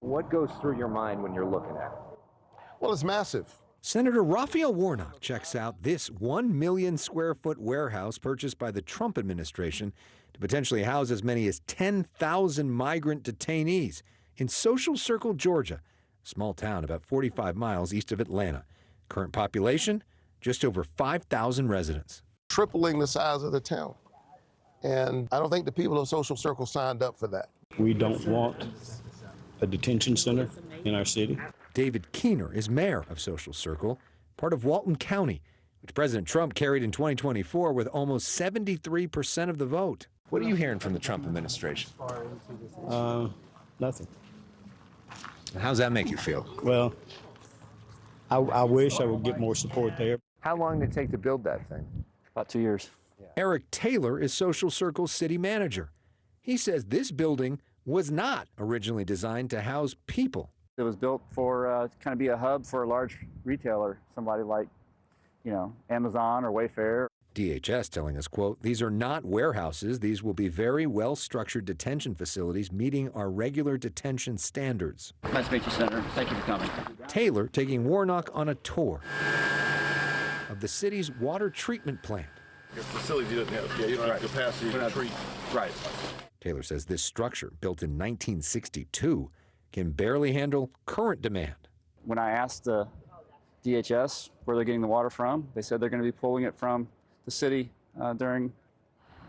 What goes through your mind when you're looking at it? Well, it's massive. Senator Raphael Warnock checks out this 1 million square foot warehouse purchased by the Trump administration to potentially house as many as 10,000 migrant detainees in Social Circle, Georgia, a small town about 45 miles east of Atlanta. Current population, just over 5,000 residents. Tripling the size of the town. And I don't think the people of Social Circle signed up for that. We don't want a detention center in our city. David Keener is mayor of Social Circle, part of Walton County, which President Trump carried in 2024 with almost 73% of the vote. What are you hearing from the Trump administration? Nothing. How does that make you feel? Well, I wish I would get more support there. How long did it take to build that thing? About 2 years. Eric Taylor is Social Circle's city manager. He says this building was not originally designed to house people. It was built for kind of be a hub for a large retailer, somebody like, Amazon or Wayfair. DHS telling us, quote, "These are not warehouses. These will be very well-structured detention facilities meeting our regular detention standards." Nice to meet you, Senator. Thank you for coming. Taylor taking Warnock on a tour of the city's water treatment plant. Your facility doesn't have, you don't have capacity to treat. Right. Taylor says this structure, built in 1962, can barely handle current demand. When I asked the DHS where they're getting the water from, they said they're going to be pulling it from the city during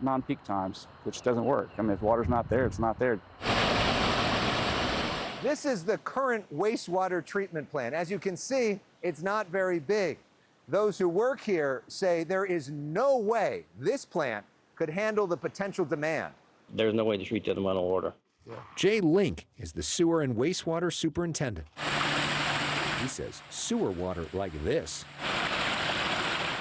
non-peak times, which doesn't work. I mean, if water's not there, it's not there. This is the current wastewater treatment plant. As you can see, it's not very big. Those who work here say there is no way this plant could handle the potential demand. There's no way to treat that amount of water. Jay Link is the sewer and wastewater superintendent. He says sewer water like this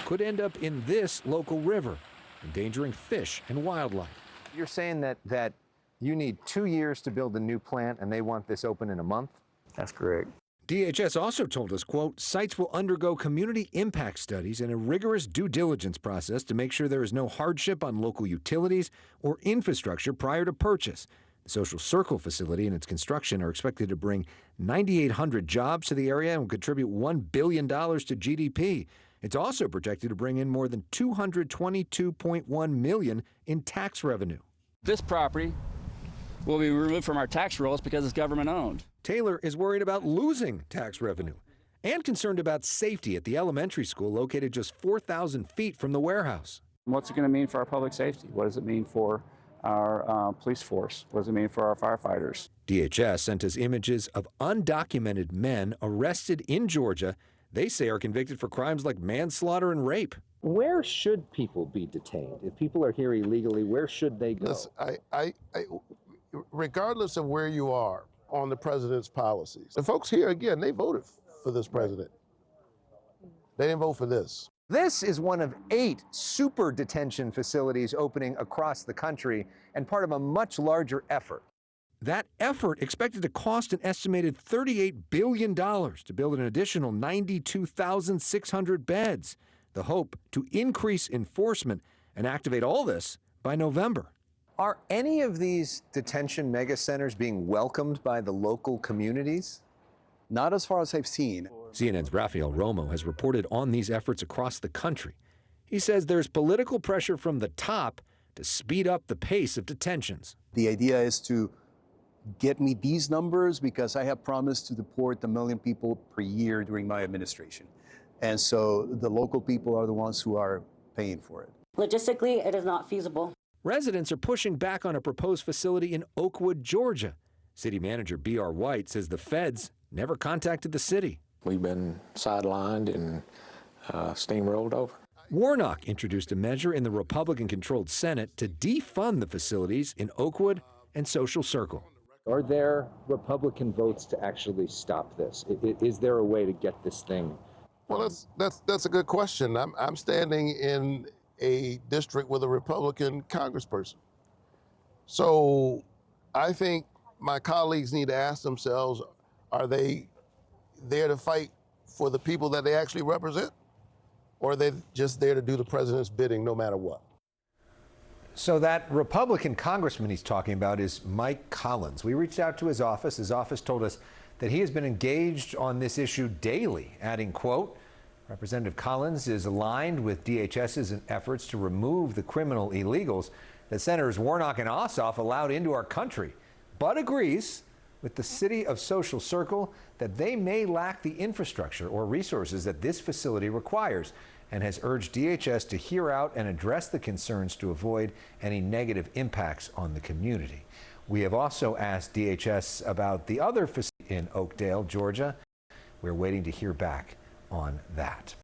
could end up in this local river, endangering fish and wildlife. You're saying that you need 2 years to build a new plant and they want this open in a month? That's correct. DHS also told us, quote, "Sites will undergo community impact studies and a rigorous due diligence process to make sure there is no hardship on local utilities or infrastructure prior to purchase." The Social Circle facility and its construction are expected to bring 9,800 jobs to the area and will contribute $1 billion to GDP. It's also projected to bring in more than $222.1 million in tax revenue. This property will be removed from our tax rolls because it's government-owned. Taylor is worried about losing tax revenue and concerned about safety at the elementary school located just 4,000 feet from the warehouse. What's it going to mean for our public safety? What does it mean for our police force? What does it mean for our firefighters? DHS sent us images of undocumented men arrested in Georgia they say are convicted for crimes like manslaughter and rape. Where should people be detained? If people are here illegally, where should they go? Listen, regardless of where you are on the president's policies, the folks here, again, they voted for this president. They didn't vote for this. This is one of 8 super detention facilities opening across the country and part of a much larger effort. That effort expected to cost an estimated $38 billion to build an additional 92,600 beds. The hope to increase enforcement and activate all this by November. Are any of these detention mega centers being welcomed by the local communities? Not as far as I've seen. CNN's Rafael Romo has reported on these efforts across the country. He says there's political pressure from the top to speed up the pace of detentions. The idea is to get me these numbers because I have promised to deport 1 million people per year during my administration. And so the local people are the ones who are paying for it. Logistically, it is not feasible. Residents are pushing back on a proposed facility in Oakwood, Georgia. City manager B.R. White says the feds never contacted the city. We've been sidelined and steamrolled over. Warnock introduced a measure in the Republican-controlled Senate to defund the facilities in Oakwood and Social Circle. Are there Republican votes to actually stop this? Is there a way to get this thing? Well, that's a good question. I'm standing in a district with a Republican congressperson. So I think my colleagues need to ask themselves, are they there to fight for the people that they actually represent? Or are they just there to do the president's bidding no matter what? So that Republican congressman he's talking about is Mike Collins. We reached out to his office. His office told us that he has been engaged on this issue daily, adding, quote, Representative Collins is aligned with DHS's efforts to remove the criminal illegals that Senators Warnock and Ossoff allowed into our country, but agrees with the city of Social Circle that they may lack the infrastructure or resources that this facility requires, and has urged DHS to hear out and address the concerns to avoid any negative impacts on the community. We have also asked DHS about the other facility in Oakdale, Georgia. We're waiting to hear back on that.